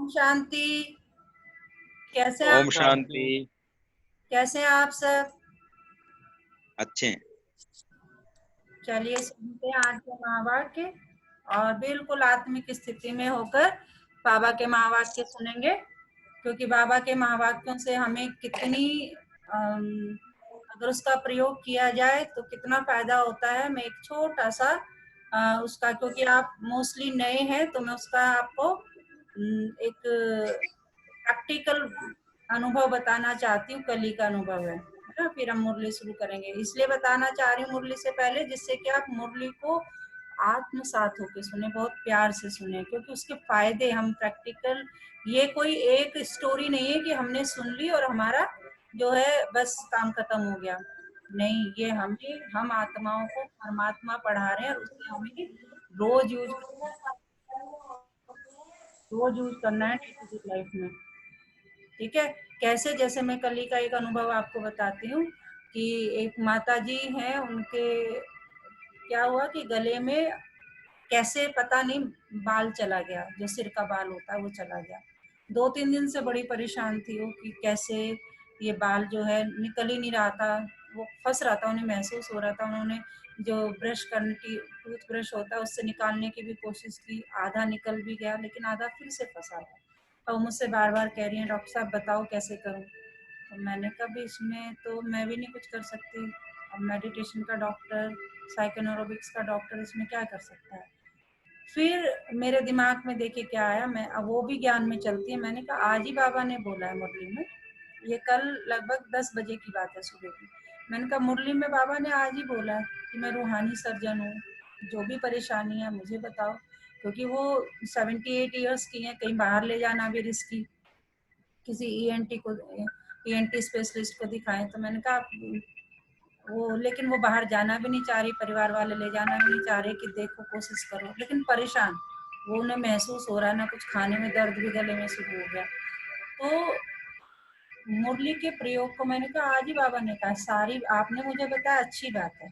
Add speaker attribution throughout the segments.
Speaker 1: ओम शांति। कैसे
Speaker 2: ओम
Speaker 1: आप
Speaker 2: शांति।
Speaker 1: कैसे हैं आप सब?
Speaker 2: अच्छे हैं।
Speaker 1: चलिए सुनते हैं आज के महावाक्य और बिल्कुल आत्मिक स्थिति में होकर बाबा के महावाक्य सुनेंगे, क्योंकि बाबा के महावाक्यों से हमें कितनी अगर उसका प्रयोग किया जाए तो कितना फायदा होता है। मैं एक छोटा सा उसका, क्योंकि आप मोस्टली नए हैं तो मैं उसका आपको एक प्रैक्टिकल अनुभव बताना चाहती हूँ। कल ही का अनुभव है ना। फिर हम मुरली शुरू करेंगे, इसलिए बताना चाह रही हूँ मुरली से पहले, जिससे कि आप मुरली को आत्मसात होके सुने, बहुत प्यार से सुने, क्योंकि उसके फायदे हम प्रैक्टिकल, ये कोई एक स्टोरी नहीं है कि हमने सुन ली और हमारा जो है बस काम खत्म हो गया। नहीं, ये हम आत्माओं को परमात्मा पढ़ा रहे हैं और उससे हमें रोज यूज करना है डे टू डे लाइफ में। ठीक है। कैसे? जैसे मैं कल ही का एक अनुभव आपको बताती हूँ कि एक माता जी हैं, उनके क्या हुआ कि गले में कैसे पता नहीं बाल चला गया, जो सिर का बाल होता है वो चला गया। 2-3 दिन से बड़ी परेशान थी वो कि कैसे ये बाल जो है निकल ही नहीं रहा था, वो फंस रहा था, उन्हें महसूस हो रहा था। उन्होंने जो ब्रश करने की टूथ ब्रश होता है उससे निकालने की भी कोशिश की, आधा निकल भी गया लेकिन आधा फिर से फंसा है। और मुझसे बार बार कह रही हैं, डॉक्टर साहब बताओ कैसे करूं। तो मैंने कहा भी इसमें तो मैं भी नहीं कुछ कर सकती, अब मेडिटेशन का डॉक्टर, साइकोनोरोबिक्स का डॉक्टर इसमें क्या कर सकता है। फिर मेरे दिमाग में देखिए क्या आया, मैं अब वो भी ज्ञान में चलती है। मैंने कहा आज ही बाबा ने बोला है मुरली में, ये कल लगभग 10 बजे की बात है सुबह की। मैंने कहा मुरली में बाबा ने आज ही बोला है कि मैं रूहानी सर्जन हूँ, जो भी परेशानी है मुझे बताओ। क्योंकि वो 78 ईयर्स की हैं, कहीं बाहर ले जाना भी रिस्की, किसी ईएनटी स्पेशलिस्ट को दिखाएं। तो मैंने कहा वो, लेकिन वो बाहर जाना भी नहीं चाह रही, परिवार वाले ले जाना भी नहीं चाह रहे कि देखो कोशिश करो, लेकिन परेशान वो, उन्हें महसूस हो रहा है ना, कुछ खाने में दर्द भी गले में शुरू हो गया। तो मुरली के प्रयोग को मैंने कहा आज ही बाबा ने कहा, सारी आपने मुझे बताया अच्छी बात है,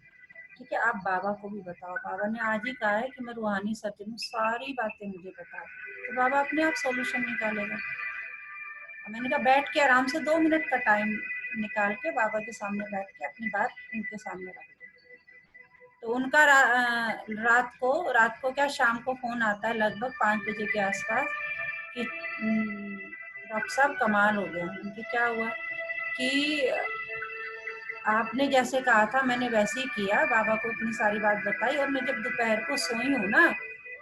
Speaker 1: ठीक है, आप बाबा को भी बताओ। बाबा ने आज ही कहा है कि मैं रूहानी सर्जन हूँ, सारी बातें मुझे बताओ। तो बाबा अपने आप सॉल्यूशन निकालेगा। मैंने कहा बैठ के आराम से 2 मिनट का टाइम निकाल के बाबा के सामने बैठ के अपनी बात उनके सामने रख दो। तो उनका रात को क्या, शाम को फोन आता है लगभग 5 बजे के आसपास कि डॉक्टर साहब कमाल हो गया। उनके क्या हुआ कि आपने जैसे कहा था मैंने वैसे ही किया, बाबा को इतनी सारी बात बताई, और मैं जब दोपहर को सोई हूँ ना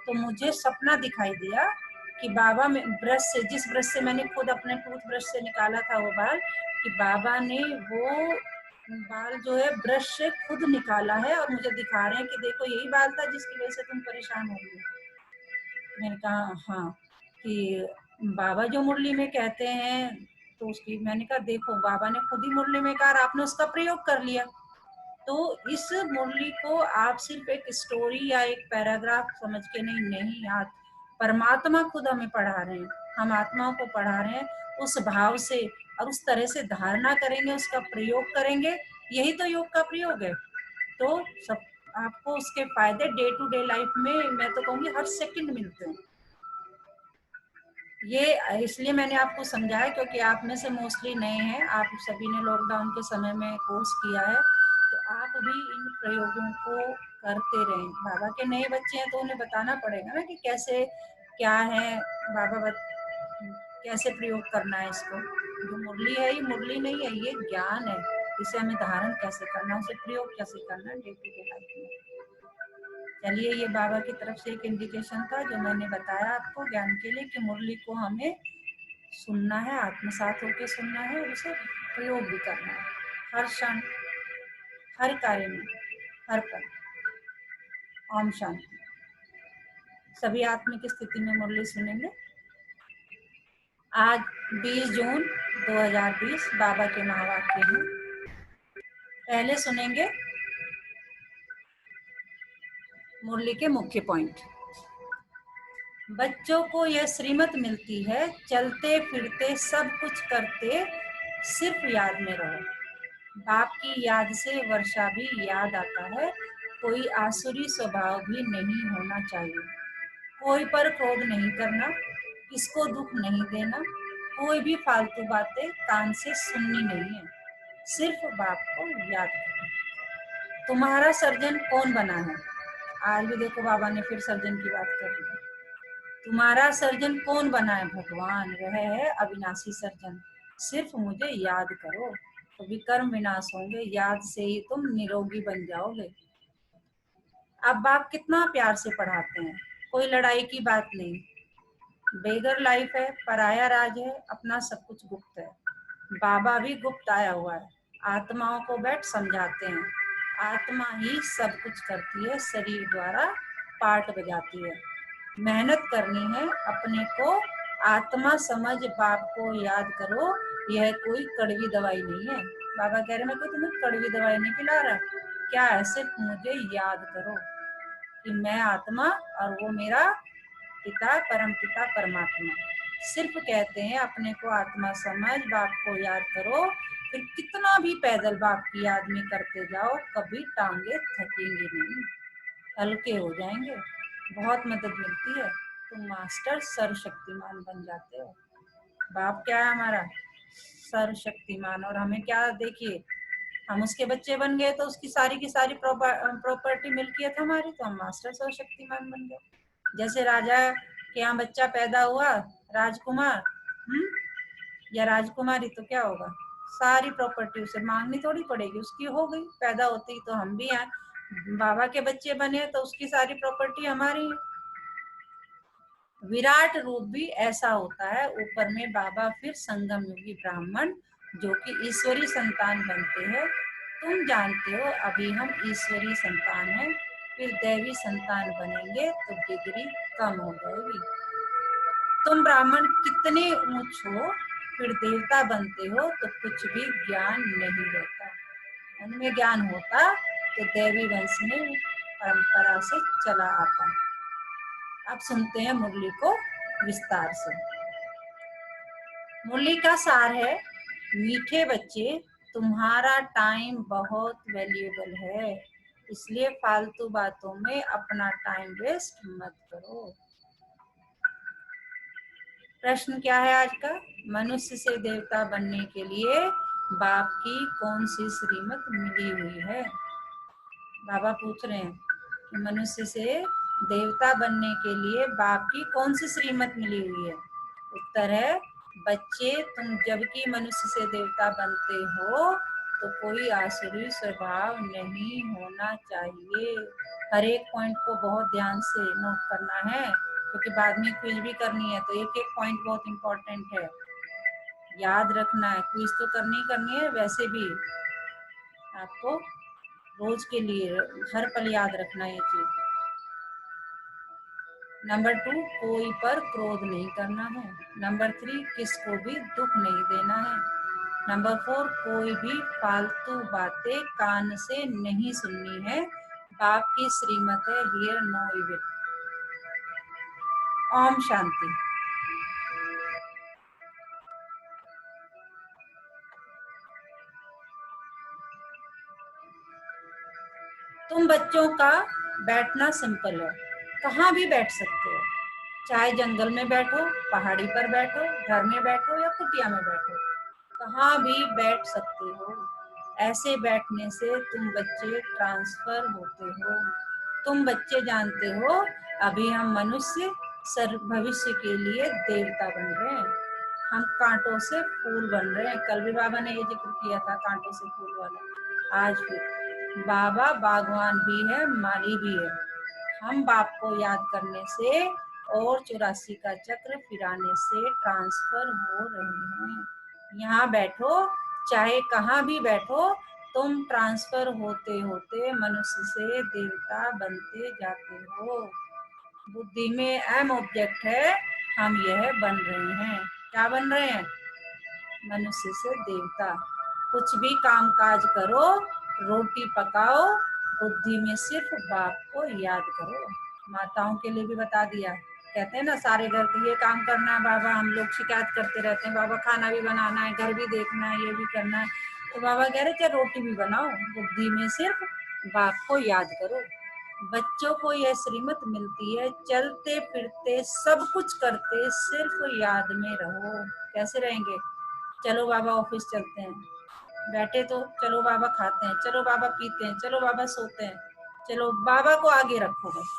Speaker 1: तो मुझे सपना दिखाई दिया कि बाबा में ब्रश से, जिस ब्रश से मैंने खुद अपने टूथ ब्रश से निकाला था वो बाल, कि बाबा ने वो बाल जो है ब्रश से खुद निकाला है और मुझे दिखा रहे हैं कि देखो यही बाल था जिसकी वजह से तुम परेशान हो रही हो। मैंने कहा हाँ, कि बाबा जो मुरली में कहते हैं तो उसकी, मैंने कहा देखो बाबा ने खुद ही मुरली में कहा, आपने उसका प्रयोग कर लिया। तो इस मुरली को आप सिर्फ एक स्टोरी या एक पैराग्राफ समझ के नहीं याद, परमात्मा खुद हमें पढ़ा रहे हैं, हम आत्माओं को पढ़ा रहे हैं उस भाव से, और उस तरह से धारणा करेंगे, उसका प्रयोग करेंगे, यही तो योग का प्रयोग है। तो सब आपको उसके फायदे डे टू डे लाइफ में, मैं तो कहूँगी हर सेकंड मिलते हैं। ये इसलिए मैंने आपको समझाया क्योंकि आप में से मोस्टली नए हैं, आप सभी ने लॉकडाउन के समय में कोर्स किया है, तो आप भी इन प्रयोगों को करते रहें। बाबा के नए बच्चे हैं तो उन्हें बताना पड़ेगा ना कि कैसे क्या है, कैसे प्रयोग करना है इसको। जो मुरली है ये मुरली नहीं है, ये ज्ञान है, इसे हमें धारण कैसे करना, उसे प्रयोग कैसे करना डे टू डे लाइफ में। चलिए, ये बाबा की तरफ से एक इंडिकेशन था जो मैंने बताया आपको ज्ञान के लिए, कि मुरली को हमें सुनना है, आत्मसात होकर सुनना है और उसे प्रयोग भी करना है हर क्षण, हर कार्य में, हर पल। ओम शांति। सभी आत्मिक स्थिति में मुरली सुनेंगे। आज 20 जून 2020 बाबा के महावाक्य हैं। पहले सुनेंगे मुरली के मुख्य पॉइंट। बच्चों को यह श्रीमत मिलती है, चलते फिरते सब कुछ करते सिर्फ याद में रहो। बाप की याद से वर्षा भी याद आता है, कोई आसुरी स्वभाव भी नहीं होना चाहिए। कोई पर क्रोध नहीं करना, किसको दुख नहीं देना, कोई भी फालतू बातें कान से सुननी नहीं है, सिर्फ बाप को याद करो। तुम्हारा सर्जन कौन बना है? आज भी देखो बाबा ने फिर सर्जन की बात कर दी। तुम्हारा सर्जन कौन बना है? भगवान, वह है अविनाशी सर्जन। सिर्फ मुझे याद करो तो विकर्म विनाश होंगे, याद से ही तुम निरोगी बन जाओगे। अब बाप कितना प्यार से पढ़ाते हैं, कोई लड़ाई की बात नहीं। बेगर लाइफ है, पराया राज है, अपना सब कुछ गुप्त है। बाबा भी गुप्त आया हुआ है, आत्माओं को बैठ समझाते हैं। आत्मा ही सब कुछ करती है, शरीर द्वारा पार्ट बजाती है। मेहनत करनी है अपने को, आत्मा समझ बाप को याद करो। यह कोई कड़वी दवाई नहीं है। बाबा कह रहे मैं कोई तुम्हें कड़वी दवाई नहीं पिला रहा, क्या है, सिर्फ मुझे याद करो कि मैं आत्मा और वो मेरा पिता, परम पिता परमात्मा। सिर्फ कहते हैं अपने को आत्मा समझ, बाप को याद करो। फिर कितना भी पैदल बाप की याद में करते जाओ, कभी टांगे थकेंगे नहीं, हल्के हो जाएंगे, बहुत मदद मिलती है। तुम मास्टर सर्वशक्तिमान बन जाते हो। बाप क्या है हमारा? सर्वशक्तिमान। और हमें क्या, देखिए हम उसके बच्चे बन गए तो उसकी सारी की सारी प्रॉपर्टी मिल्कियत हमारी, तो हम मास्टर सर्वशक्तिमान बन गए। जैसे राजा के यहाँ बच्चा पैदा हुआ, राजकुमार या राजकुमारी, तो क्या होगा, सारी प्रॉपर्टी उसे मांगनी थोड़ी पड़ेगी, उसकी हो गई पैदा होती। तो हम भी यहाँ बाबा के बच्चे बने तो उसकी सारी प्रॉपर्टी हमारी है। विराट रूप भी ऐसा होता है, ऊपर में बाबा, फिर संगम योगी ब्राह्मण जो कि ईश्वरी संतान बनते हैं। तुम जानते हो अभी हम ईश्वरी संतान हैं, फिर दैवी संतान बनेंगे तो डिग्री कम हो जाएगी। तुम ब्राह्मण कितने ऊंच हो, फिर देवता बनते हो तो कुछ भी ज्ञान नहीं रहता। उनमें ज्ञान होता तो दैवी वंश में परंपरा से चला आता। अब सुनते हैं मुरली को विस्तार से। मुरली का सार है, मीठे बच्चे तुम्हारा टाइम बहुत वैल्यूएबल है, इसलिए फालतू बातों में अपना टाइम वेस्ट मत करो। प्रश्न क्या है आज का? मनुष्य से देवता बनने के लिए बाप की कौन सी श्रीमत मिली हुई है? बाबा पूछ रहे हैं कि मनुष्य से देवता बनने के लिए बाप की कौन सी श्रीमत मिली हुई है? उत्तर है, बच्चे तुम जबकि मनुष्य से देवता बनते हो तो कोई आसुरी स्वभाव नहीं होना चाहिए। हर एक पॉइंट को बहुत ध्यान से नोट करना है, क्योंकि बाद में क्विज भी करनी है, तो एक एक पॉइंट बहुत इंपॉर्टेंट है, याद रखना है। क्विज तो करनी है, वैसे भी आपको रोज के लिए हर पल याद रखना है ये चीज। नंबर 2, कोई पर क्रोध नहीं करना है। नंबर 3, किसको भी दुख नहीं देना है। नंबर 4, कोई भी फालतू बातें कान से नहीं सुननी है। बाप की श्रीमत है, here no evil. Om Shanti. तुम बच्चों का बैठना सिंपल है, कहाँ भी बैठ सकते हो, चाहे जंगल में बैठो, पहाड़ी पर बैठो, घर में बैठो या कुटिया में बैठो, कहाँ भी बैठ सकते हो। ऐसे बैठने से तुम बच्चे ट्रांसफर होते हो। तुम बच्चे जानते हो अभी हम मनुष्य भविष्य के लिए देवता बन रहे हैं, हम कांटों से फूल बन रहे हैं। कल भी बाबा ने ये जिक्र किया था कांटों से फूल वाला। आज फिर बाबा बागवान भी है, माली भी है। हम बाप को याद करने से और 84 का चक्र फिराने से ट्रांसफर हो रहे हैं। यहाँ बैठो, चाहे कहाँ भी बैठो, तुम ट्रांसफर होते होते मनुष्य से देवता बनते जाते हो। बुद्धि में अहम ऑब्जेक्ट है, हम यह बन रहे हैं। क्या बन रहे हैं? मनुष्य से देवता। कुछ भी काम काज करो, रोटी पकाओ, बुद्धि में सिर्फ बाप को याद करो। माताओं के लिए भी बता दिया, कहते हैं ना सारे घर के ये काम करना है बाबा, हम लोग शिकायत करते रहते हैं बाबा, खाना भी बनाना है, घर भी देखना है, ये भी करना है। तो बाबा कह रहे चाहे रोटी भी बनाओ, बुद्धि में सिर्फ बाप को याद करो। बच्चों को यह श्रीमत मिलती है, चलते फिरते सब कुछ करते सिर्फ याद में रहो। कैसे रहेंगे? चलो बाबा ऑफिस चलते हैं, बैठे तो चलो बाबा खाते हैं, चलो बाबा पीते हैं, चलो बाबा सोते हैं, चलो बाबा को आगे रखो बस।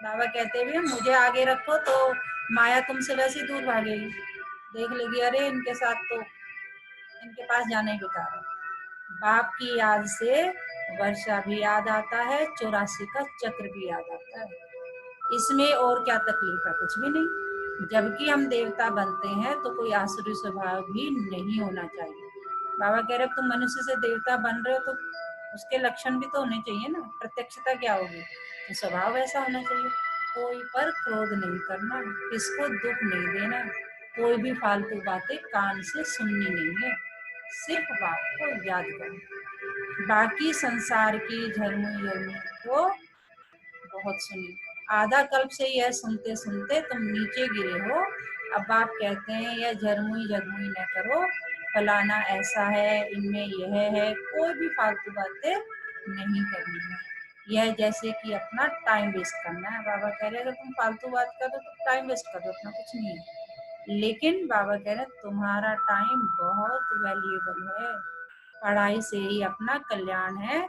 Speaker 1: बाबा कहते भी मुझे आगे रखो तो माया तुमसे वैसे दूर भागेगी, देख लेगी अरे इनके साथ तो इनके पास जाना ही बेकार है। बाप की याद से वर्षा भी याद आता है, 84 का चक्र भी याद आता है। इसमें और क्या तकलीफ है? कुछ भी नहीं। जबकि हम देवता बनते हैं तो कोई आसुरी स्वभाव भी नहीं होना चाहिए। बाबा कह रहे तुम मनुष्य से देवता बन रहे हो तो उसके लक्षण भी तो होने चाहिए ना। प्रत्यक्षता क्या होगी? तो स्वभाव ऐसा होना चाहिए। कोई पर क्रोध नहीं करना, किसको दुख नहीं देना, कोई भी फालतू बातें कान से सुननी नहीं है, सिर्फ बाप को याद करो। बाकी संसार की झरमुई को बहुत सुनी। आधा कल्प से यह सुनते सुनते तुम नीचे गिरे हो। अब बाप कहते हैं यह झरमुई झरमुई न करो, फलाना ऐसा है, इनमें यह है, कोई भी फालतू बातें नहीं करनी है। यह जैसे कि अपना टाइम वेस्ट करना है। बाबा कह रहे अगर तुम फालतू बात करो तो टाइम वेस्ट करो, अपना कुछ नहीं है। लेकिन बाबा कह रहे तुम्हारा टाइम बहुत वैल्यूएबल है, पढ़ाई से ही अपना कल्याण है,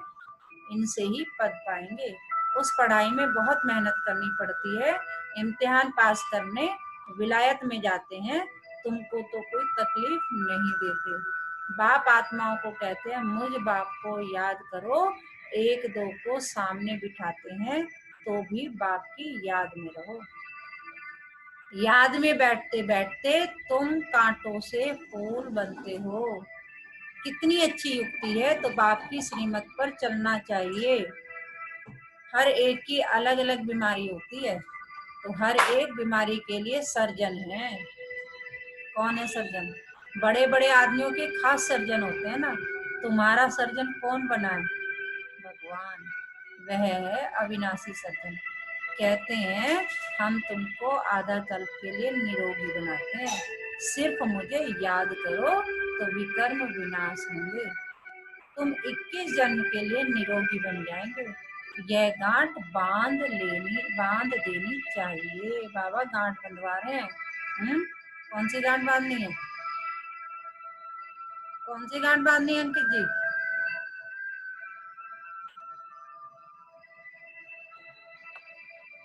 Speaker 1: इनसे ही पद पाएंगे। उस पढ़ाई में बहुत मेहनत करनी पड़ती है, इम्तिहान पास करने विलायत में जाते हैं, तुमको तो कोई तकलीफ नहीं देते। बाप आत्माओं को कहते हैं मुझ बाप को याद करो। एक दो को सामने बिठाते हैं तो भी बाप की याद में रहो। याद में बैठते बैठते तुम कांटों से फूल बनते हो। कितनी अच्छी युक्ति है। तो बाप की श्रीमत पर चलना चाहिए। हर एक की अलग अलग बीमारी होती है, तो हर एक बीमारी के लिए सर्जन है। कौन है सर्जन? बड़े बड़े आदमियों के खास सर्जन होते हैं ना। तुम्हारा सर्जन कौन बना है? भगवान। वह है अविनाशी सर्जन। कहते हैं हम तुमको आधा कल्प के लिए निरोगी बनाते हैं, सिर्फ मुझे याद करो तो विकर्म विनाश होंगे। तुम 21 जन्म के लिए निरोगी बन जाएंगे। यह गांठ बांध देनी चाहिए। बाबा गांठ बंधवा रहे हैं। कौन सी गांठ बांधनी है? कौन सी गांठ बांधनी है अंकित जी?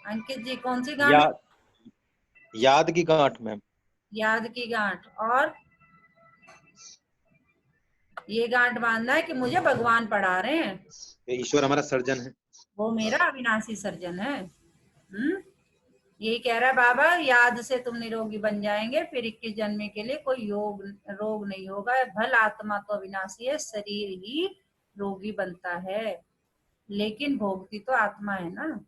Speaker 1: अंकित जी कौन सी गांठ?
Speaker 2: याद याद की गांठ मैम।
Speaker 1: याद की गांठ। और ये गांठ बांधना है कि मुझे भगवान पढ़ा रहे हैं,
Speaker 2: ये ईश्वर हमारा सर्जन है।
Speaker 1: वो मेरा अविनाशी सर्जन है। यही कह रहा है बाबा, याद से तुम निरोगी बन जाएंगे, फिर 21 जन्म के लिए कोई रोग नहीं होगा। भल आत्मा तो अविनाशी है, शरीर ही रोगी बनता है, लेकिन भोगती तो आत्मा है ना।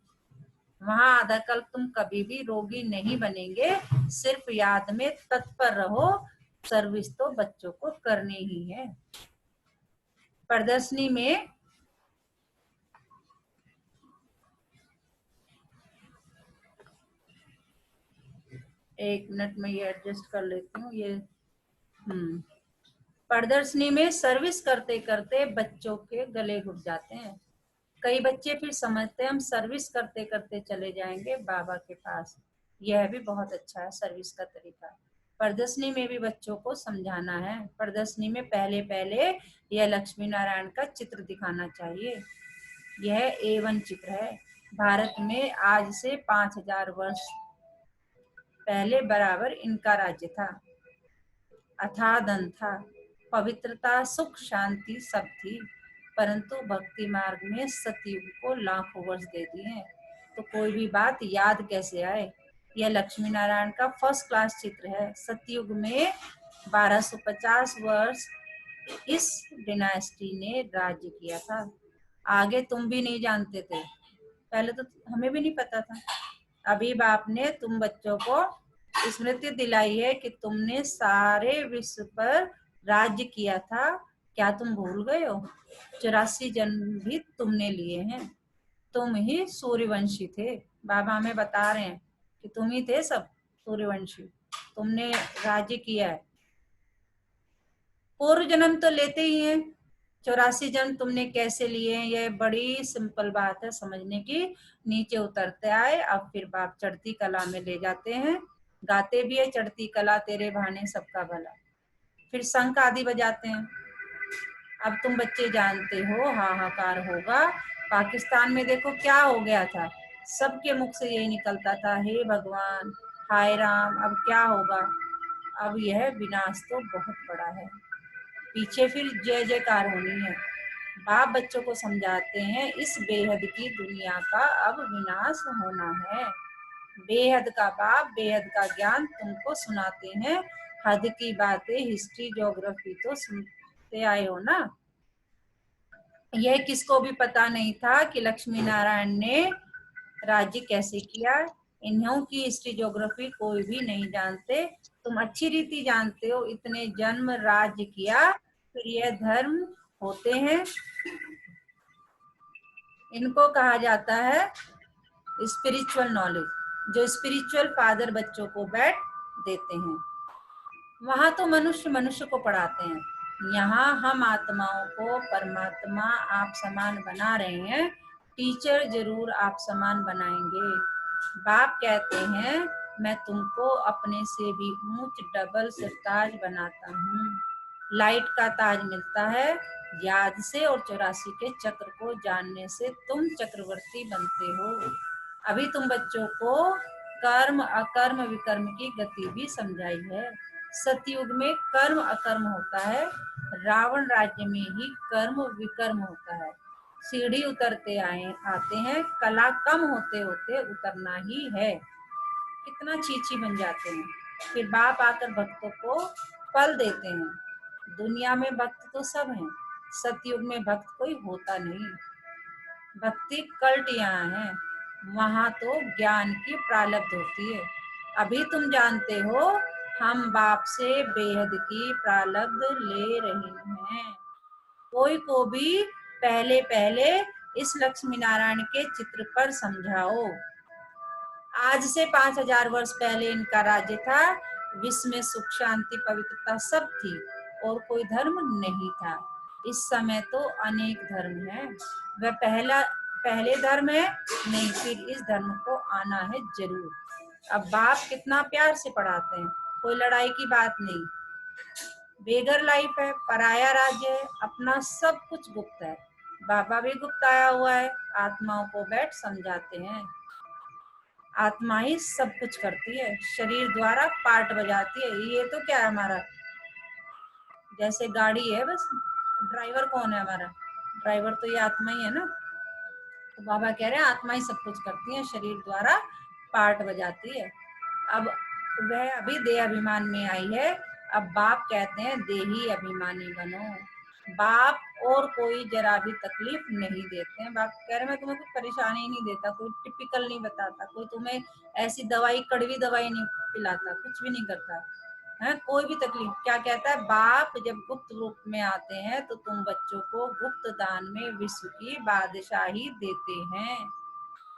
Speaker 1: वहां आधा कल्प तुम कभी भी रोगी नहीं बनेंगे। सिर्फ याद में तत्पर रहो, सर्विस तो बच्चों को करनी ही है। प्रदर्शनी में एक मिनट में ये एडजस्ट कर लेती हूँ। ये प्रदर्शनी में सर्विस करते करते बच्चों के गले घुट जाते हैं। कई बच्चे फिर समझते हैं हम सर्विस करते करते चले जाएंगे बाबा के पास। यह भी बहुत अच्छा है सर्विस का तरीका। प्रदर्शनी में भी बच्चों को समझाना है। प्रदर्शनी में पहले पहले यह लक्ष्मी नारायण का चित्र दिखाना चाहिए। यह A1 चित्र है। भारत में आज से 5000 वर्ष पहले बराबर इनका राज्य था। अथाह धन था, पवित्रता, सुख, शांति सब थी, परंतु भक्ति मार्ग में सतयुग को लाखों वर्ष दे दिए। तो कोई भी बात याद कैसे आए? यह लक्ष्मी नारायण का फर्स्ट क्लास चित्र है। सतयुग में 1250 वर्ष इस डिनास्टी ने राज्य किया था। आगे तुम भी नहीं जानते थे, पहले तो हमें भी नहीं पता था। अभी बाप ने तुम बच्चों को स्मृति दिलाई है कि तुमने सारे विश्व पर राज्य किया था। क्या तुम भूल गए हो? 84 जन्म भी तुमने लिए हैं। तुम ही सूर्यवंशी थे। बाबा हमें बता रहे हैं कि तुम ही थे सब सूर्यवंशी, तुमने राज्य किया है। पूर्व जन्म तो लेते ही हैं, 84 जन्म तुमने कैसे लिए हैं, यह बड़ी सिंपल बात है समझने की। नीचे उतरते आए, अब फिर बाप चढ़ती कला में ले जाते हैं, गाते भी है चढ़ती कला तेरे भाने सबका भला, फिर शंख आदि बजाते हैं। अब तुम बच्चे जानते हो हाहाकार होगा। पाकिस्तान में देखो क्या हो गया था, सबके मुख से यही निकलता था, हे भगवान, हाय राम, अब क्या होगा। अब यह विनाश तो बहुत बड़ा है, पीछे फिर जय जयकार होनी है। बाप बच्चों को समझाते हैं इस बेहद की दुनिया का अब विनाश होना है। बेहद का बाप बेहद का ज्ञान तुमको सुनाते हैं, हद की बातें हिस्ट्री ज्योग्राफी तो सुनते आए हो ना। यह किसको भी पता नहीं था कि लक्ष्मी नारायण ने राज्य कैसे किया, इन्हों की हिस्ट्री ज्योग्राफी कोई भी नहीं जानते। तुम अच्छी रीति जानते हो, इतने जन्म राज्य किया, फिर यह धर्म होते हैं, इनको कहा जाता है स्पिरिचुअल नॉलेज, जो स्पिरिचुअल फादर बच्चों को बैठ देते हैं। वहां तो मनुष्य मनुष्य को पढ़ाते हैं, यहाँ हम आत्माओं को परमात्मा आप समान बना रहे हैं, टीचर जरूर आप समान बनाएंगे। बाप कहते हैं मैं तुमको अपने से भी ऊंच डबल सिरताज बनाता हूँ। लाइट का ताज मिलता है याद से, और 84 के चक्र को जानने से तुम चक्रवर्ती बनते हो। अभी तुम बच्चों को कर्म अकर्म विकर्म की गति भी समझाई है। सतयुग में कर्म अकर्म होता है, रावण राज्य में ही कर्म विकर्म होता है। सीढ़ी उतरते आते हैं, कला कम होते होते उतरना ही है। कितना चीची बन जाते हैं, फिर बाप आकर भक्तों को फल देते हैं। दुनिया में भक्त तो सब हैं, सतयुग में भक्त कोई होता नहीं। भक्ति कल्ट यहाँ है, वहां तो ज्ञान की प्रालब्ध होती है। अभी तुम जानते हो हम बाप से बेहद की प्रालब्ध ले रहे हैं। कोई को भी पहले पहले इस लक्ष्मी नारायण के चित्र पर समझाओ। आज से 5000 वर्ष पहले इनका राज्य था, विश्व में सुख शांति पवित्रता सब थी, और कोई धर्म नहीं था। इस समय तो अनेक धर्म है, वह पहले धर्म है नहीं, फिर इस धर्म को आना है जरूर। अब बाप कितना प्यार से पढ़ाते हैं, कोई लड़ाई की बात नहीं। बेगर लाइफ है, पराया राज्य है, अपना सब कुछ गुप्त है। बाबा भी गुप्त आया हुआ है, आत्माओं को बैठ समझाते हैं। आत्मा ही सब कुछ करती है, शरीर द्वारा पार्ट बजाती है। ये तो क्या है हमारा, जैसे गाड़ी है बस, ड्राइवर कौन है हमारा, ड्राइवर तो ये आत्मा ही है ना। तो बाबा कह रहे हैं आत्मा ही सब कुछ करती है, शरीर द्वारा पार्ट बजाती है। अब वह अभी देह अभिमान में आई है, अब बाप कहते हैं देही अभिमानी बनो। बाप और कोई जरा भी तकलीफ नहीं देते हैं। बाप कह रहे हैं मैं तुम्हें कोई परेशानी नहीं देता, कोई टिपिकल नहीं बताता, कोई तुम्हें ऐसी दवाई कड़वी दवाई नहीं पिलाता, कुछ भी नहीं करता है, कोई भी तकलीफ। क्या कहता है बाप, जब गुप्त रूप में आते हैं तो तुम बच्चों को गुप्त दान में विश्व की बादशाही देते हैं।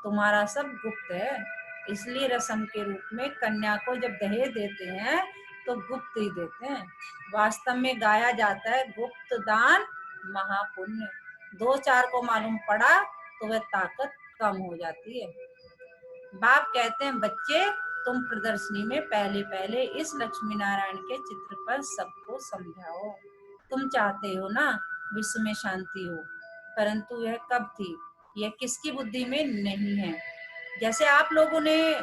Speaker 1: तुम्हारा सब गुप्त है, इसलिए रस्म के रूप में कन्या को जब दहेज देते हैं तो गुप्त ही देते हैं। वास्तव में गाया जाता है गुप्त दान महापुण्य। 2-4 को मालूम पड़ा तो वह ताकत कम हो जाती है। बाप कहते हैं बच्चे तुम प्रदर्शनी में पहले पहले इस लक्ष्मी नारायण के चित्र पर सबको समझाओ। तुम चाहते हो ना विश्व में शांति हो, परंतु यह कब थी, यह किसकी बुद्धि में नहीं है। जैसे आप लोगों ने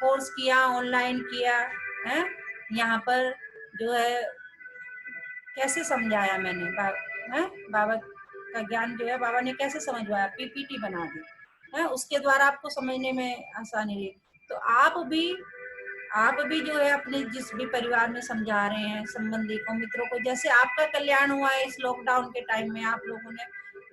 Speaker 1: कोर्स किया, ऑनलाइन किया है, यहाँ पर जो है कैसे समझाया मैंने, बाबा का ज्ञान जो है बाबा ने कैसे समझवाया, पीपीटी बना दी है, उसके द्वारा आपको समझने में आसानी रही। तो आप भी जो है अपने जिस भी परिवार में समझा रहे हैं संबंधी को, मित्रों को, जैसे आपका कल्याण हुआ है इस लॉकडाउन के टाइम में, आप लोगों ने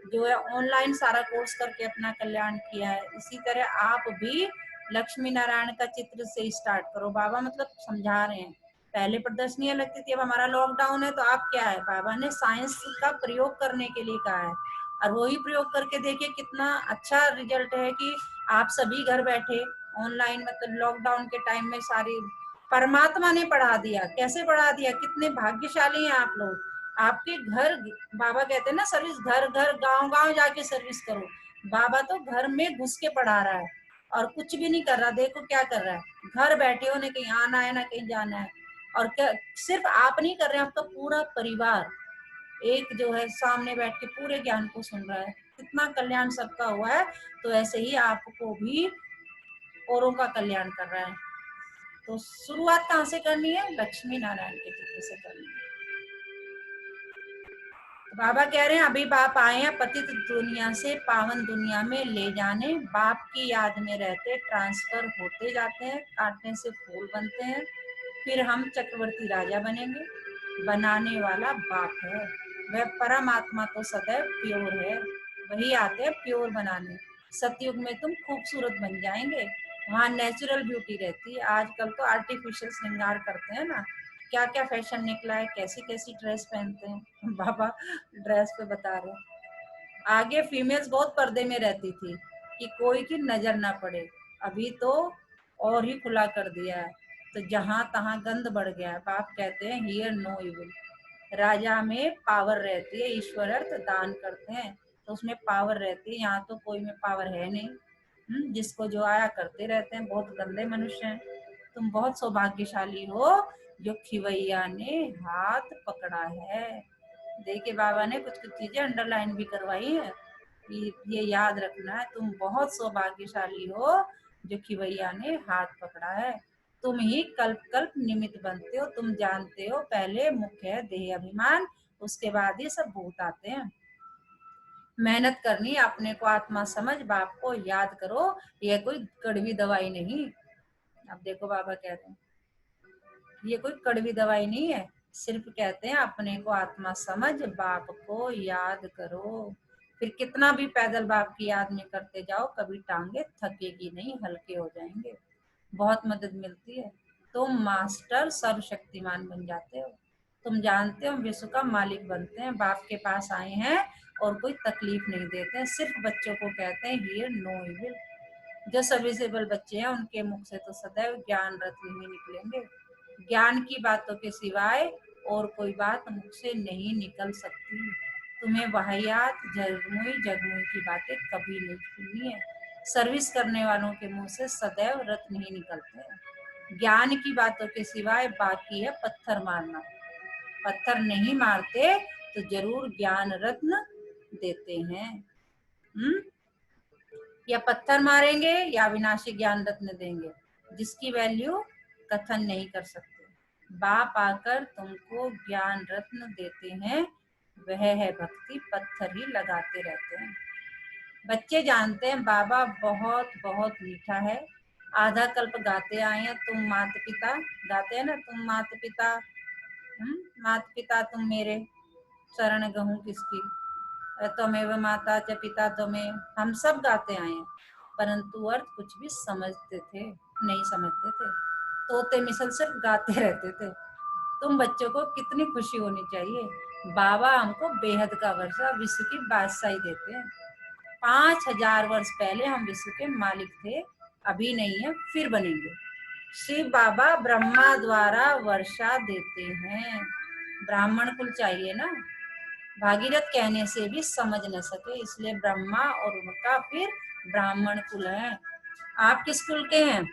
Speaker 1: जो है ऑनलाइन सारा कोर्स करके अपना कल्याण किया है, इसी तरह आप भी लक्ष्मी नारायण का चित्र से स्टार्ट करो। बाबा मतलब समझा रहे हैं, पहले प्रदर्शनियां लगती थी, अब हमारा लॉकडाउन है तो आप क्या है, बाबा ने साइंस का प्रयोग करने के लिए कहा है, और वही प्रयोग करके देखिए कितना अच्छा रिजल्ट है कि आप सभी घर बैठे ऑनलाइन, मतलब लॉकडाउन के टाइम में सारी परमात्मा ने पढ़ा दिया। कैसे पढ़ा दिया, कितने भाग्यशाली हैं आप लोग। आपके घर, बाबा कहते हैं ना सर्विस, घर घर गांव गांव जाके सर्विस करो। बाबा तो घर में घुस के पढ़ा रहा है और कुछ भी नहीं कर रहा। देखो क्या कर रहा है, घर बैठे हो, ना कहीं आना है ना कहीं जाना है। और क्या सिर्फ आप नहीं कर रहे हैं, आपका पूरा परिवार एक जो है सामने बैठ के पूरे ज्ञान को सुन रहा है। कितना कल्याण सबका हुआ है। तो ऐसे ही आपको भी औरों का कल्याण कर रहा है। तो शुरुआत कहाँ से करनी है? लक्ष्मी नारायण के चित्र से करनी है। बाबा कह रहे हैं अभी बाप आए हैं पतित दुनिया से पावन दुनिया में ले जाने। बाप की याद में रहते ट्रांसफर होते जाते हैं, काटने से फूल बनते हैं, फिर हम चक्रवर्ती राजा बनेंगे। बनाने वाला बाप है, वह परमात्मा तो सदैव प्योर है, वही आते हैं प्योर बनाने। सतयुग में तुम खूबसूरत बन जाएंगे, वहाँ नेचुरल ब्यूटी रहती है। आजकल तो आर्टिफिशियल श्रृंगार करते हैं ना, क्या क्या फैशन निकला है, कैसी कैसी ड्रेस पहनते हैं। बाबा ड्रेस पे बता रहे हैं। आगे फीमेल्स बहुत पर्दे में रहती थी कि कोई की नजर ना पड़े, अभी तो और ही खुला कर दिया है। तो जहां तहां गंद बढ़ गया है। बाप कहते हैं हियर नो इविल। राजा में पावर रहती है, ईश्वर अर्थ दान करते हैं तो उसमें पावर रहती है। यहाँ तो कोई में पावर है नहीं। जिसको जो आया करते रहते हैं, बहुत गंदे मनुष्य हैं। तुम बहुत सौभाग्यशाली हो जो खिवैया ने हाथ पकड़ा है। देखिए बाबा ने कुछ कुछ चीजें अंडरलाइन भी करवाई है कि ये याद रखना है, तुम बहुत सौभाग्यशाली हो जो खिवैया ने हाथ पकड़ा है। तुम ही कल्प कल्प निमित्त बनते हो। तुम जानते हो पहले मुख्य है देह अभिमान, उसके बाद ही सब भूत आते हैं। मेहनत करनी, अपने को आत्मा समझ, बाप को याद करो। ये कोई कड़वी दवाई नहीं। अब देखो बाबा कह रहे हैं ये कोई कड़वी दवाई नहीं है, सिर्फ कहते हैं अपने को आत्मा समझ, बाप को याद करो। फिर कितना भी पैदल बाप की याद में करते जाओ, कभी टांगे थकेगी नहीं, हल्के हो जाएंगे। बहुत मदद मिलती है। तुम मास्टर सर्वशक्तिमान बन जाते हो। तुम जानते हो विश्व का मालिक बनते हैं। बाप के पास आए हैं और कोई तकलीफ नहीं देते हैं, सिर्फ बच्चों को कहते हैं हियर नो इविल। जो सर्विसेबल बच्चे हैं उनके मुख से तो सदैव ज्ञान रत्न ही निकलेंगे। ज्ञान की बातों के सिवाय और कोई बात मुख से नहीं निकल सकती। तुम्हें वाहियात जगमुई जगमुई की बातें कभी नहीं सुननी है। सर्विस करने वालों के मुंह से सदैव रत्न ही निकलते हैं। ज्ञान की बातों के सिवाय बाकी है पत्थर मारना। पत्थर नहीं मारते तो जरूर ज्ञान रत्न देते हैं। या पत्थर मारेंगे या विनाशी ज्ञान रत्न देंगे, जिसकी वैल्यू कथन नहीं कर सकते। बाप आकर तुमको ज्ञान रत्न देते हैं, वह है भक्ति, पत्थर ही लगाते रहते हैं। बच्चे जानते हैं बाबा बहुत बहुत मीठा है। आधा कल्प गाते आए हैं, तुम माता पिता, गाते हैं ना, तुम माता पिता, माता पिता तुम मेरे, शरण गहूं किसकी, त्वमेव माता च पिता त्वमेव, हम सब गाते आए हैं। परंतु अर्थ कुछ भी समझते थे नहीं समझते थे, तोते मिसल सिर्फ गाते रहते थे। तुम बच्चों को कितनी खुशी होनी चाहिए। बाबा हमको बेहद का वर्षा, विश्व की बादशाही देते हैं। 5000 वर्ष पहले हम विश्व के मालिक थे, अभी नहीं है, फिर बनेंगे। शिव बाबा ब्रह्मा द्वारा वर्षा देते हैं। ब्राह्मण कुल चाहिए ना, भागीरथ कहने से भी समझ न सके, इसलिए ब्रह्मा और उनका फिर ब्राह्मण कुल है। आप किस कुल के हैं?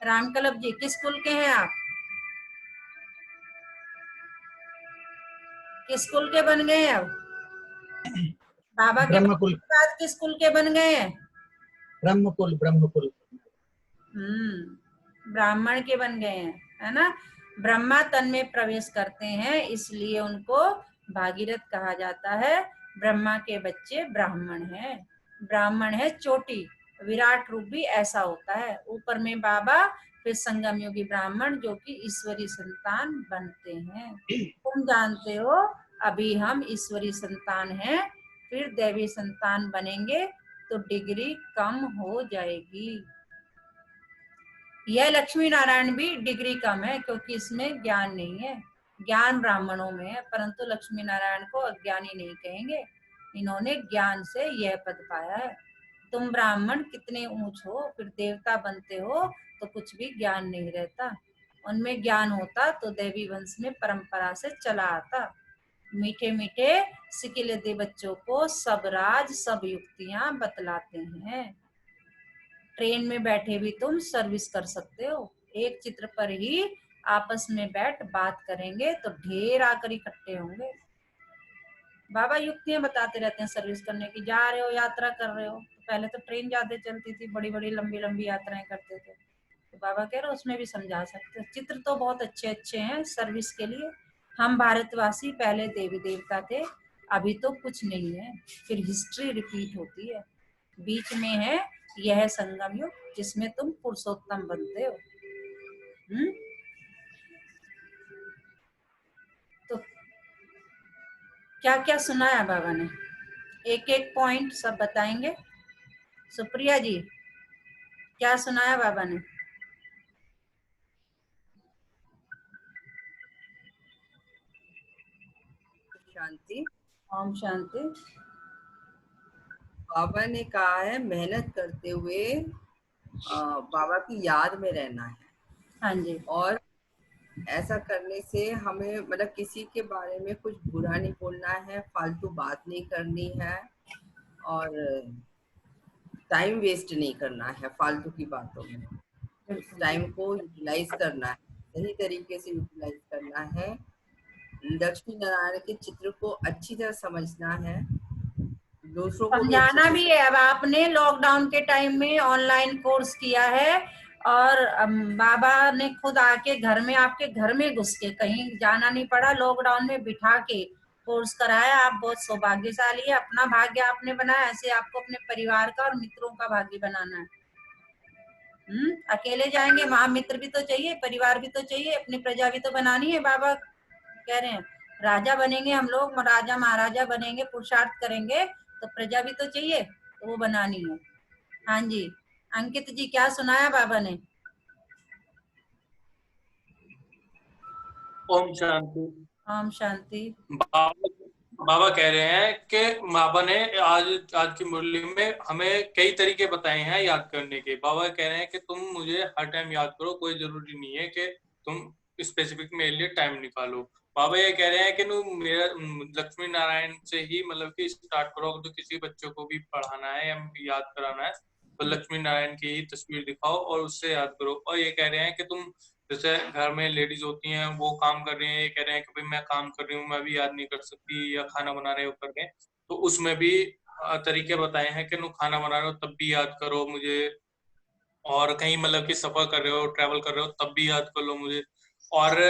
Speaker 1: रामकल्प जी किस कुल के हैं आप? किस कुल के बन गए अब? बाबा के
Speaker 3: ब्रह्मकुल।
Speaker 1: बाद किस कुल के बन गए हैं?
Speaker 3: ब्रह्मकुल ब्रह्मकुल।
Speaker 1: ब्राह्मण के बन गए हैं, है ना। ब्रह्मा तन में प्रवेश करते हैं, इसलिए उनको भागीरथ कहा जाता है। ब्रह्मा के बच्चे ब्राह्मण हैं। ब्राह्मण है चोटी, विराट रूप भी ऐसा होता है। ऊपर में बाबा, फिर संगम योगी ब्राह्मण जो कि ईश्वरी संतान बनते हैं। तुम जानते हो अभी हम ईश्वरी संतान हैं, फिर देवी संतान बनेंगे तो डिग्री कम हो जाएगी। यह लक्ष्मी नारायण भी डिग्री कम है क्योंकि इसमें ज्ञान नहीं है। ज्ञान ब्राह्मणों में है, परंतु लक्ष्मी नारायण को अज्ञानी नहीं कहेंगे। इन्होंने ज्ञान से यह पद पाया है। तुम ब्राह्मण कितने ऊंच हो, फिर देवता बनते हो तो कुछ भी ज्ञान नहीं रहता। उनमें ज्ञान होता तो देवी वंश में परंपरा से चला आता। मीठे मीठे सिकिले दे बच्चों को सब राज सब युक्तियां बतलाते हैं। ट्रेन में बैठे भी तुम सर्विस कर सकते हो। एक चित्र पर ही आपस में बैठ बात करेंगे तो ढेर आकर इकट्ठे होंगे। बाबा युक्तियां बताते रहते हैं सर्विस करने की। जा रहे हो, यात्रा कर रहे हो, तो पहले तो ट्रेन ज्यादा चलती थी, बड़ी बड़ी लंबी लंबी यात्राएं करते थे, तो बाबा कह रहे उसमें भी समझा सकते हो। चित्र तो बहुत अच्छे अच्छे हैं सर्विस के लिए। हम भारतवासी पहले देवी देवता थे, अभी तो कुछ नहीं है, फिर हिस्ट्री रिपीट होती है। बीच में है यह संगम युग जिसमें तुम पुरुषोत्तम बनते हो। तो क्या क्या सुनाया बाबा ने, एक एक पॉइंट सब बताएंगे। सुप्रिया जी, क्या सुनाया बाबा ने?
Speaker 4: शांति।
Speaker 1: ओम शांति।
Speaker 4: बाबा ने कहा है मेहनत करते हुए बाबा की याद में रहना है।
Speaker 1: हाँ जी।
Speaker 4: और ऐसा करने से हमें मतलब किसी के बारे में कुछ बुरा नहीं बोलना है, फालतू बात नहीं करनी है और टाइम वेस्ट नहीं करना है फालतू की बातों में। उस टाइम को यूटिलाइज करना है, सही तरीके से यूटिलाइज करना है। लक्ष्मी नारायण के चित्र को अच्छी तरह समझना है, दूसरों को भी
Speaker 1: समझाना भी है। अब आपने लॉकडाउन के टाइम में ऑनलाइन कोर्स किया है और बाबा ने खुद आके घर में, आपके घर में घुस के, कहीं जाना नहीं पड़ा, लॉकडाउन में बिठा के कोर्स कराया। आप बहुत सौभाग्यशाली है, अपना भाग्य आपने बनाया, ऐसे आपको अपने परिवार का और मित्रों का भाग्य बनाना है। अकेले जाएंगे, वहां मित्र भी तो चाहिए, परिवार भी तो चाहिए, अपनी प्रजा भी तो बनानी है। बाबा कह रहे हैं राजा बनेंगे हम लोग, राजा महाराजा बनेंगे, पुरुषार्थ करेंगे तो प्रजा भी तो चाहिए, तो वो बनानी है। हाँ जी, अंकित जी क्या सुनाया बाबा ने?
Speaker 5: ओम शांति।
Speaker 1: ओम शांति।
Speaker 5: बाबा कह रहे हैं कि बाबा ने आज की मुरली में हमें कई तरीके बताए हैं याद करने के। बाबा कह रहे हैं कि तुम मुझे हर टाइम याद करो, कोई जरूरी नहीं है कि तुम स्पेसिफिक मेरे लिए टाइम निकालो। बाबा ये कह रहे हैं कि मेरा लक्ष्मी नारायण से ही मतलब कि स्टार्ट करो। तो किसी बच्चों को भी पढ़ाना है या याद कराना है तो लक्ष्मी नारायण की ही तस्वीर दिखाओ और उससे याद करो। और ये कह रहे हैं कि तुम जैसे घर में लेडीज होती हैं, वो काम कर रही हैं, ये कह रहे हैं कि भाई मैं काम कर रही हूँ, मैं भी याद नहीं कर सकती, या खाना बना रहे हो करके, तो उसमें भी तरीके बताए हैं कि खाना बना रहे हो तब भी याद करो मुझे, और कहीं मतलब कि सफर कर रहे हो, ट्रैवल कर रहे हो तब भी याद कर लो मुझे। और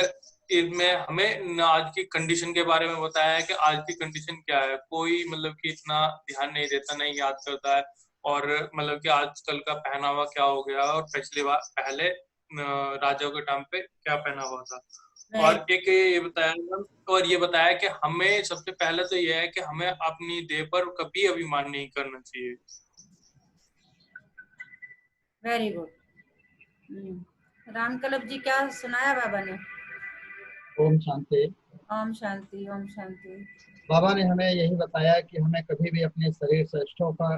Speaker 5: इसमें हमें आज की कंडीशन के बारे में बताया है कि आज की कंडीशन क्या है। कोई मतलब कि इतना ध्यान नहीं देता, नहीं याद करता है। और मतलब कि आजकल का पहनावा क्या हो गया और पिछली बार पहले राजाओं के टाइम पे क्या पहना हुआ था। और एक ये बताया, और ये बताया कि हमें सबसे पहले तो ये है कि हमें अपनी देह पर कभी अभिमान नहीं करना चाहिए।
Speaker 1: Very good. रामकलब जी क्या सुनाया बाबा ने?
Speaker 3: ओम शांति।
Speaker 1: ओम शांति। ओम शांति।
Speaker 3: बाबा ने हमें यही बताया कि हमें कभी भी अपने शरीर श्रेष्ठों का,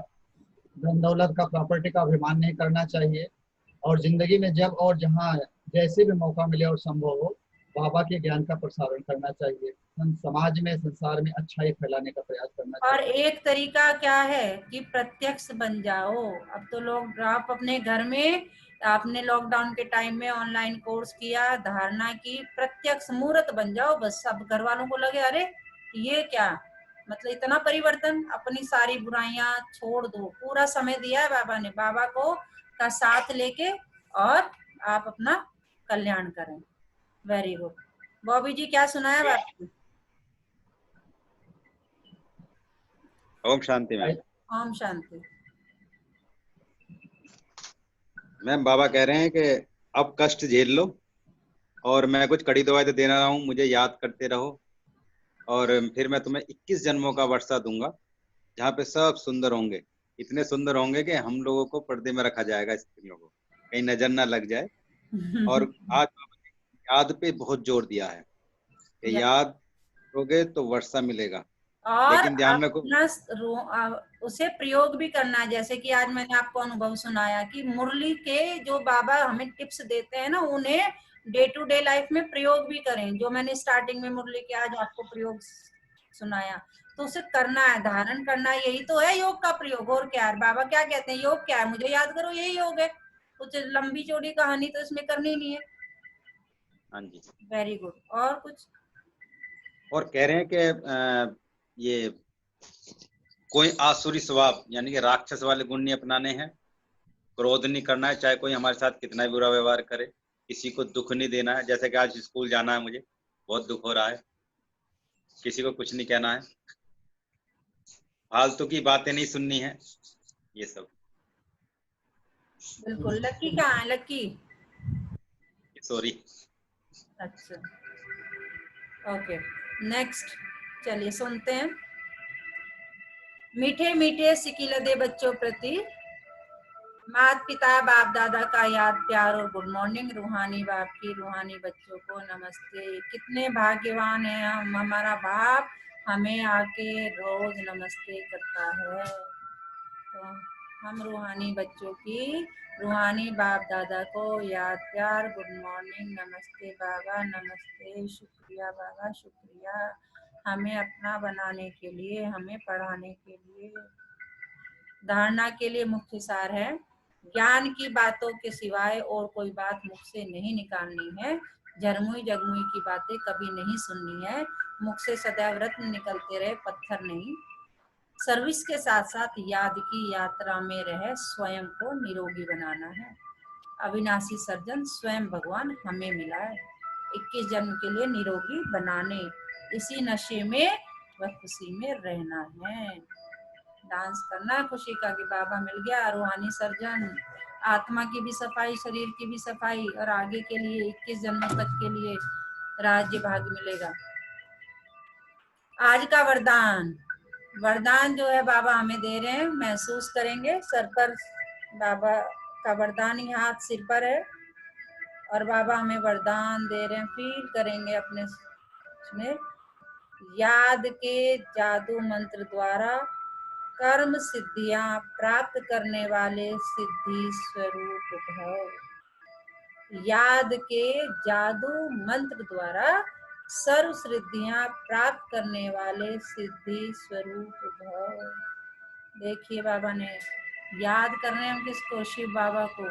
Speaker 3: धन दौलत का, प्रॉपर्टी का अभिमान नहीं करना चाहिए। और जिंदगी में जब और जहाँ जैसे भी मौका मिले और संभव हो, बाबा के ज्ञान का प्रसारण करना चाहिए। हम समाज में, संसार में अच्छाई फैलाने का प्रयास करना चाहिए।
Speaker 1: और एक तरीका क्या है कि प्रत्यक्ष बन जाओ। अब तो लोग, आप अपने घर में, आपने लॉकडाउन के टाइम में ऑनलाइन कोर्स किया, धारणा की, प्रत्यक्ष मूर्त बन जाओ बस। सब घर वालों को लगे अरे ये क्या, मतलब इतना परिवर्तन। अपनी सारी बुराइयां छोड़ दो, पूरा समय दिया है बाबा ने, बाबा को का साथ लेके, और आप अपना कल्याण करें। Very good. बॉबी जी क्या सुनाया बाबा ने?
Speaker 2: ओम शांति मैम।
Speaker 1: ओम शांति।
Speaker 2: मैम बाबा कह रहे हैं कि अब कष्ट झेल लो और मैं कुछ कड़ी दवाई तो देना रहा हूँ, मुझे याद करते रहो और फिर मैं तुम्हें 21 जन्मों का वर्षा दूंगा जहाँ पे सब सुंदर होंगे, इतने सुंदर होंगे कि हम लोगों को पर्दे में रखा जाएगा, स्त्रियों को कहीं नजर ना लग जाए। और आज बाबा ने याद पे बहुत जोर दिया है कि याद करोगे तो वर्षा मिलेगा।
Speaker 1: और
Speaker 2: लेकिन ध्यान रखो
Speaker 1: उसे प्रयोग भी करना, जैसे कि आज मैंने आपको अनुभव सुनाया कि मुरली के जो बाबा हमें टिप्स देते हैं ना, उन्हें डे टू डे लाइफ में प्रयोग भी करें। जो मैंने स्टार्टिंग में मुरली के आज आपको प्रयोग सुनाया, तो उसे करना है, धारण करना है। यही तो है योग का प्रयोग, और क्या है। बाबा क्या कहते हैं, योग क्या है, मुझे याद करो, यही योग है। कुछ लंबी चौड़ी कहानी तो इसमें करनी नहीं है।
Speaker 2: हाँ जी।
Speaker 1: Very good. और कुछ?
Speaker 2: और कह रहे हैं कि ये कोई आसुरी स्वभाव यानी कि राक्षस वाले गुण नहीं अपनाने हैं, क्रोध नहीं करना है, चाहे कोई हमारे साथ कितना भी बुरा व्यवहार करे, किसी को दुख नहीं देना है। जैसे कि आज स्कूल जाना है, मुझे बहुत दुख हो रहा है, किसी को कुछ नहीं कहना है, फालतू की बातें नहीं सुननी है, ये सब।
Speaker 1: बिल्कुल। लक्की कहाँ है? लक्की?
Speaker 2: सॉरी।
Speaker 1: अच्छा, ओके, नेक्स्ट। चलिए सुनते हैं। मीठे मीठे सिकिलदे बच्चों प्रति माता पिता बाप दादा का याद प्यार और गुड मॉर्निंग। रूहानी बाप की रूहानी बच्चों को नमस्ते। कितने भाग्यवान हैं हम, हमारा बाप हमें आके रोज नमस्ते करता है। तो हम रूहानी बच्चों की रूहानी बाप दादा को याद प्यार गुड मॉर्निंग, नमस्ते बाबा, नमस्ते, शुक्रिया बाबा, शुक्रिया हमें अपना बनाने के लिए, हमें पढ़ाने के लिए। धारणा के लिए मुख्य सार है, ज्ञान की बातों के सिवाय और कोई बात मुख से नहीं निकालनी है। झरमुई जगमुई की बातें कभी नहीं सुननी है। मुख से सदैव रत्न निकलते रहे, पत्थर नहीं। सर्विस के साथ साथ याद की यात्रा में रह स्वयं को निरोगी बनाना है। अविनाशी सर्जन स्वयं भगवान हमें मिला है 21 जन्म के लिए निरोगी बनाने। इसी नशे में व खुशी में रहना है। डांस करना खुशी का कि बाबा मिल गया, रूहानी सर्जन, आत्मा की भी सफाई, शरीर की भी सफाई, और आगे के लिए 21 जन्मों तक के लिए राज्य भाग मिलेगा। आज का वरदान, वरदान जो है बाबा हमें दे रहे हैं, महसूस करेंगे। सर पर बाबा का वरदान ही हाथ सिर पर है, और बाबा हमें वरदान दे रहे हैं, फील करेंगे अपने में। याद के जादू मंत्र द्वारा कर्म सिद्धियां प्राप्त करने वाले सिद्धि स्वरूप भव। याद के जादू मंत्र द्वारा सर्व सिद्धियां प्राप्त करने वाले सिद्धि स्वरूप भव। देखिए बाबा ने याद कर रहे हैं हम किसको, शिव बाबा को।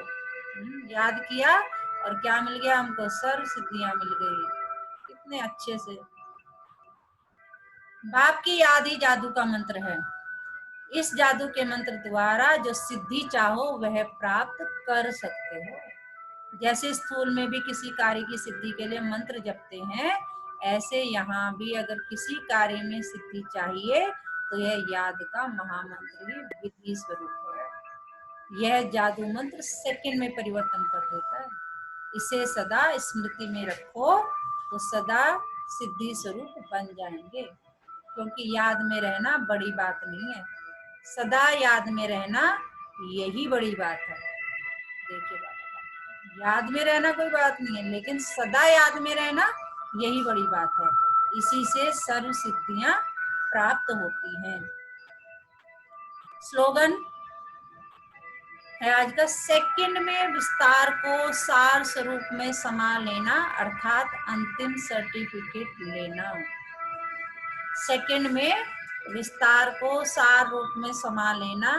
Speaker 1: याद किया और क्या मिल गया हमको, सर्व सिद्धियां मिल गई। कितने अच्छे से। बाप की याद ही जादू का मंत्र है। इस जादू के मंत्र द्वारा जो सिद्धि चाहो वह प्राप्त कर सकते हो। जैसे स्थूल में भी किसी कार्य की सिद्धि के लिए मंत्र जपते हैं, ऐसे यहाँ भी अगर किसी कार्य में सिद्धि चाहिए तो यह याद का महामंत्र ही विधि स्वरूप है। यह जादू मंत्र सेकंड में परिवर्तन कर देता है। इसे सदा स्मृति में रखो तो सदा सिद्धि स्वरूप बन जाएंगे। क्योंकि याद में रहना बड़ी बात नहीं है, सदा याद में रहना यही बड़ी बात है। देखिए बाबा, याद में रहना कोई बात नहीं है, लेकिन सदा याद में रहना यही बड़ी बात है। इसी से सर्व सिद्धियां प्राप्त होती हैं। स्लोगन है आज का, सेकंड में विस्तार को सार स्वरूप में समा लेना, अर्थात अंतिम सर्टिफिकेट लेना। सेकंड में विस्तार को सार रूप में समा लेना,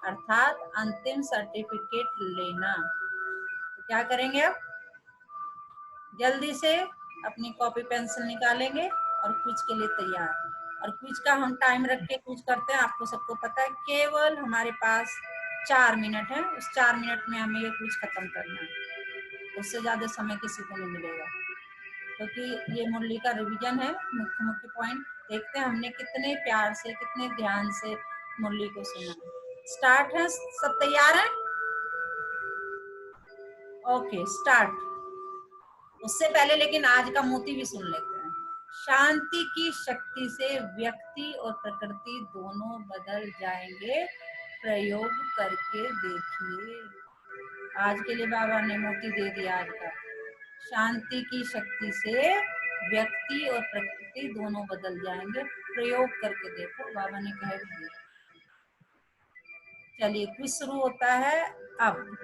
Speaker 1: अर्थात अंतिम सर्टिफिकेट लेना। तो क्या करेंगे अब, जल्दी से अपनी कॉपी पेंसिल निकालेंगे और क्विज के लिए तैयार। और क्विज का हम टाइम रख के क्विज करते हैं, आपको सबको पता है। केवल हमारे पास 4 मिनट है, उस 4 मिनट में हमें ये क्विज खत्म करना है। उससे ज्यादा समय किसी को नहीं मिलेगा, क्योंकि ये मुरली का रिवीजन है, मुख्य मुख्य पॉइंट। देखते हैं हमने कितने प्यार से, कितने ध्यान से मुरली को सुना। स्टार्ट है, सब तैयार हैं? Okay, start. उससे पहले लेकिन आज का मोती भी सुन लेते हैं। शांति की शक्ति से व्यक्ति और प्रकृति दोनों बदल जाएंगे, प्रयोग करके देखिए। आज के लिए बाबा ने मोती दे दिया आज का। शांति की शक्ति से व्यक्ति और प्रकृति दोनों बदल जाएंगे, प्रयोग करके देखो, बाबा ने कह दिया। चलिए क्विज शुरू होता है अब।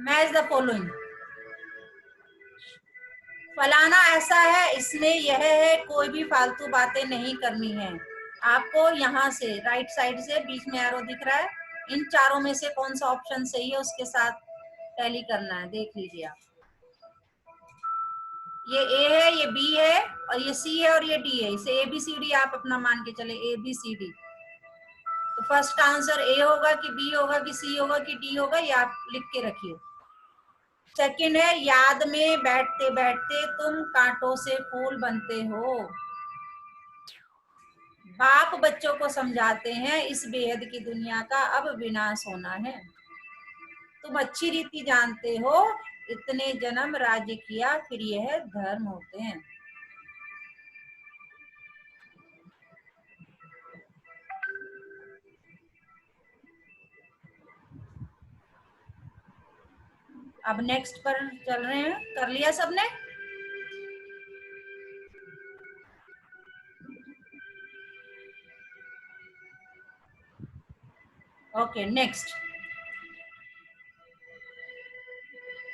Speaker 1: मैच द फॉलोइंग: फलाना ऐसा है, इसमें यह है, कोई भी फालतू बातें नहीं करनी है आपको। यहाँ से राइट साइड से बीच में एरो दिख रहा है, इन चारों में से कौन सा ऑप्शन सही है उसके साथ टैली करना है। देख लीजिए आप, ये ए है, ये बी है, और ये सी है, और ये डी है। इसे ABCD आप अपना मान के चले, ABCD। तो फर्स्ट आंसर ए होगा कि बी होगा कि सी होगा कि डी होगा, ये आप लिख के रखिए। सेकंड है, याद में बैठते बैठते तुम कांटों से फूल बनते हो। बाप बच्चों को समझाते हैं इस बेहद की दुनिया का अब विनाश होना है। तुम अच्छी रीति जानते हो इतने जन्म राज्य किया फिर यह धर्म होते हैं। अब नेक्स्ट पर चल रहे हैं। कर लिया सबने? Okay, next.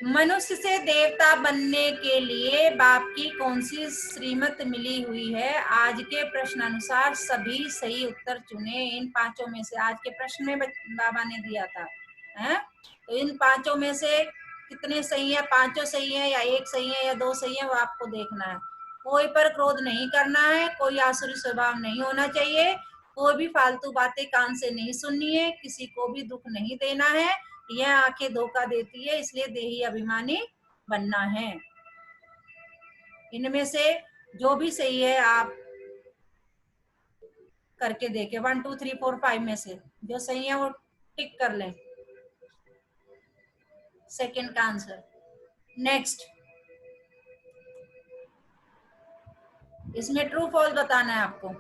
Speaker 1: मनुष्य से देवता बनने के लिए बाप की कौन सी श्रीमत मिली हुई है? आज के प्रश्न अनुसार सभी सही उत्तर चुने। इन पांचों में से, आज के प्रश्न में बाबा ने दिया था, हैं? तो इन पांचों में से कितने सही है? पांचों सही है या एक सही है या दो सही है, वो आपको देखना है। कोई पर क्रोध नहीं करना है, कोई आसुरी स्वभाव नहीं होना चाहिए, कोई भी फालतू बातें कान से नहीं सुननी है, किसी को भी दुख नहीं देना है। यह आंखें धोखा देती है, इसलिए देही अभिमानी बनना है। इनमें से जो भी सही है आप करके देखें। 1 2 3 4 5 में से जो सही है वो टिक कर लें सेकंड का आंसर। नेक्स्ट, इसमें ट्रू फॉल्स बताना है आपको।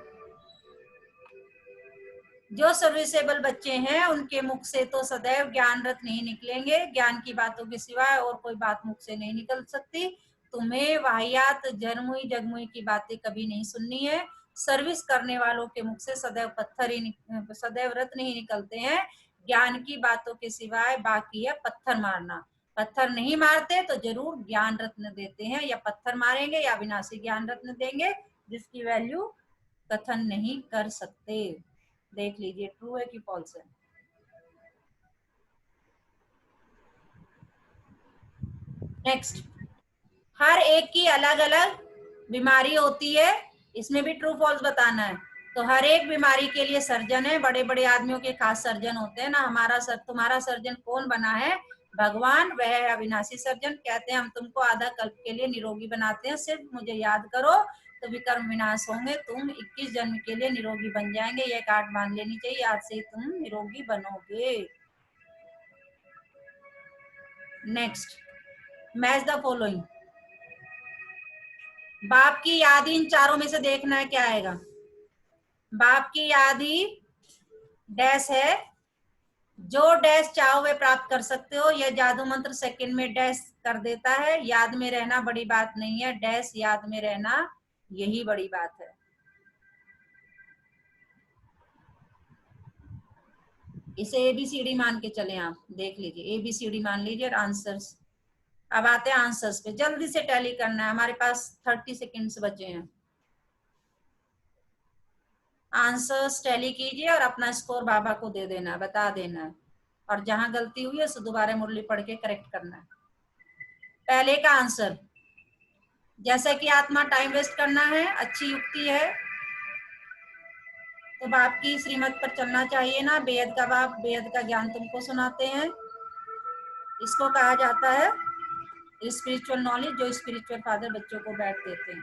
Speaker 1: जो सर्विसेबल बच्चे हैं उनके मुख से तो सदैव ज्ञान रत्न नहीं निकलेंगे, ज्ञान की बातों के सिवाय और कोई बात मुख से नहीं निकल सकती। तुम्हें वाहियात झरमुई जगमुई की बातें कभी नहीं सुननी है। सर्विस करने वालों के मुख से सदैव सदैव रत्न ही निकलते हैं। ज्ञान की बातों के सिवाय बाकी है पत्थर मारना। पत्थर नहीं मारते तो जरूर ज्ञान रत्न देते हैं, या पत्थर मारेंगे या विनाशी ज्ञान रत्न देंगे जिसकी वैल्यू कथन नहीं कर सकते। देख लीजिए ट्रू है कि फॉल्स है। नेक्स्ट, हर एक की अलग अलग बीमारी होती है, इसमें भी ट्रू फॉल्स बताना है। तो हर एक बीमारी के लिए सर्जन है, बड़े बड़े आदमियों के खास सर्जन होते हैं ना। हमारा तुम्हारा सर्जन कौन बना है? भगवान, वह है अविनाशी सर्जन। कहते हैं हम तुमको आधा कल्प के लिए निरोगी बनाते हैं, सिर्फ मुझे याद करो तो विकर्म विनाश होंगे, तुम 21 जन्म के लिए निरोगी बन जाएंगे। यह गांठ बांध लेनी चाहिए, आज से ही तुम निरोगी बनोगे। Next, match the following. बाप की याद ही इन चारों में से देखना है क्या आएगा। बाप की याद ही डैश है, जो डैश चाहो वे प्राप्त कर सकते हो। यह जादू मंत्र सेकंड में डैश कर देता है। याद में रहना बड़ी बात नहीं है, डैश याद में रहना यही बड़ी बात है। इसे ABCD मान के चले आप, देख लीजिए ABCD मान लीजिए और आंसर्स। अब आते हैं आंसर्स पे, जल्दी से टैली करना है, हमारे पास 30 सेकेंड्स बचे हैं। आंसर्स टैली कीजिए और अपना स्कोर बाबा को दे देना है, बता देना है, और जहां गलती हुई है उसे दोबारा मुरली पढ़ के करेक्ट करना है। पहले का आंसर, जैसा कि आत्मा टाइम वेस्ट करना है, अच्छी युक्ति है तो बाप की श्रीमत पर चलना चाहिए ना। बेहद का बाप बेहद का ज्ञान तुमको सुनाते हैं, इसको कहा जाता है स्पिरिचुअल नॉलेज, जो स्पिरिचुअल फादर बच्चों को बैठ देते हैं।